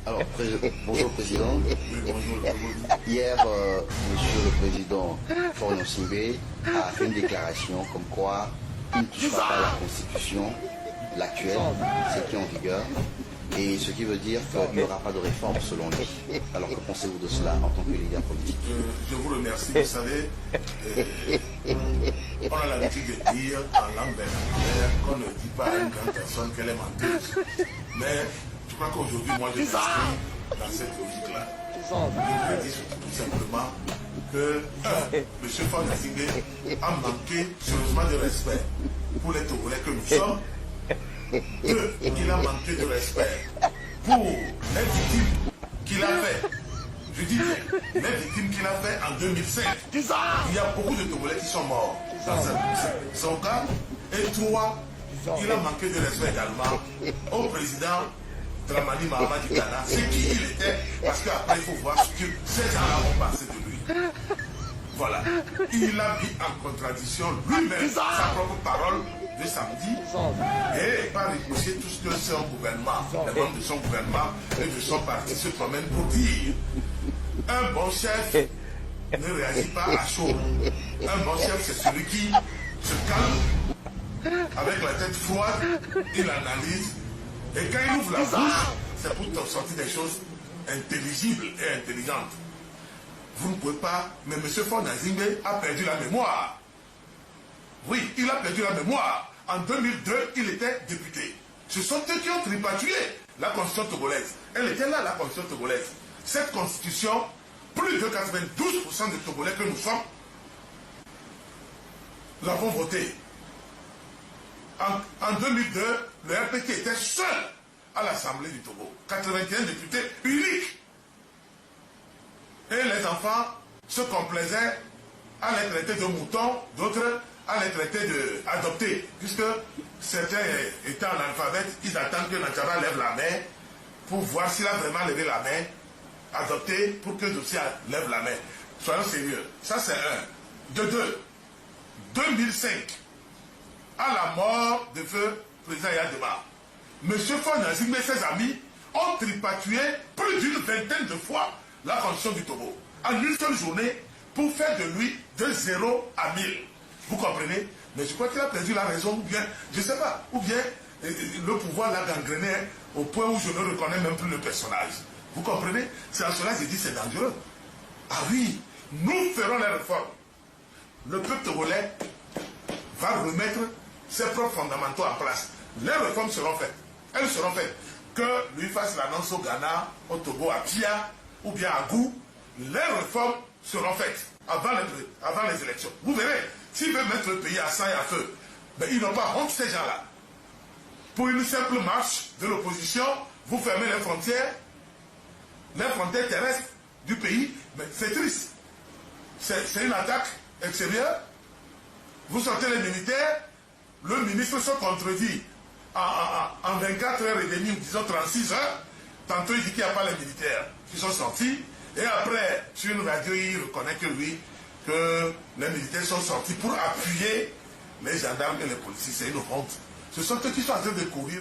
Alors, bonjour Président. Hier, Monsieur le Président Florian Singbe a fait une déclaration comme quoi il ne touchera pas à la Constitution, l'actuelle, celle qui est en vigueur, et ce qui veut dire qu'il n'y aura pas de réforme selon lui. Alors que pensez-vous de cela en tant que leader politique? Je vous remercie. Vous savez, on a l'habitude de dire en langue bergère qu'on ne dit pas à une grande personne qu'elle est menteuse. Mais je crois qu'aujourd'hui, moi, je m'inscris dans cette logique-là. Je voudrais dire tout simplement que, M. Florian Singbe a manqué sérieusement de respect pour les Togolais que nous sommes. Deux, qu'il a manqué de respect pour les victimes qu'il a fait. Je dis bien, les victimes qu'il a fait en 2005. Il y a beaucoup de Togolais qui sont morts dans son cas. Et trois, il a manqué de respect également au président Dramani Mahama du Ghana. C'est qui il était, parce qu'après il faut voir ce que ces gens-là ont pensé de lui. Voilà. Il a mis en contradiction lui-même sa propre parole de samedi et par ricochet tout ce que son gouvernement, les membres de son gouvernement et de son parti se promènent pour dire. Un bon chef ne réagit pas à chaud. Un bon chef, c'est celui qui se calme avec la tête froide, il analyse et quand il ouvre la bouche, c'est pour sortir des choses intelligibles et intelligentes. Vous ne pouvez pas, mais M. Florian Singbe a perdu la mémoire. Oui, il a perdu la mémoire. En 2002, il était député. Ce sont eux qui ont tripatouillé la constitution togolaise. Elle était là, la constitution togolaise. Cette constitution, plus de 92% des Togolais que nous sommes, l'avons votée. En 2002, le RPT était seul à l'Assemblée du Togo. 81 députés uniques. Et les enfants se complaisaient à les traiter de moutons, d'autres à les traiter d'adoptés, puisque certains étant analphabètes, ils attendent que Natchara lève la main pour voir s'il a vraiment levé la main, adopté pour que le dossier lève la main. Soyons sérieux. Ça, c'est un. De deux, 2005, à la mort de feu président Yadema, M. Florian Singbe et ses amis ont tripatouillé plus d'une vingtaine de fois la constitution du Togo, en une seule journée, pour faire de lui de 0 à 1000. Vous comprenez? Mais je crois qu'il a perdu la raison, ou bien, je ne sais pas, ou bien le pouvoir l'a gangréné au point où je ne reconnais même plus le personnage. Vous comprenez? C'est à cela que je dis c'est dangereux. Ah oui, nous ferons les réformes. Le peuple togolais va remettre ses propres fondamentaux en place. Les réformes seront faites. Elles seront faites. Que lui fasse l'annonce au Ghana, au Togo, à Pia, ou bien à Gou, les réformes seront faites avant les élections. Vous verrez, s'ils veulent mettre le pays à sang et à feu, ben, ils n'ont pas honte, ces gens-là. Pour une simple marche de l'opposition, vous fermez les frontières terrestres du pays, mais c'est triste. C'est une attaque extérieure. Vous sortez les militaires, le ministre se contredit en 24 heures et demie, disons 36 heures. Tantôt il dit qu'il n'y a pas les militaires qui sont sortis, et après, sur une radio, il reconnaît que lui, que les militaires sont sortis pour appuyer les gendarmes et les policiers. C'est une honte. Ce sont eux qui sont en train de courir.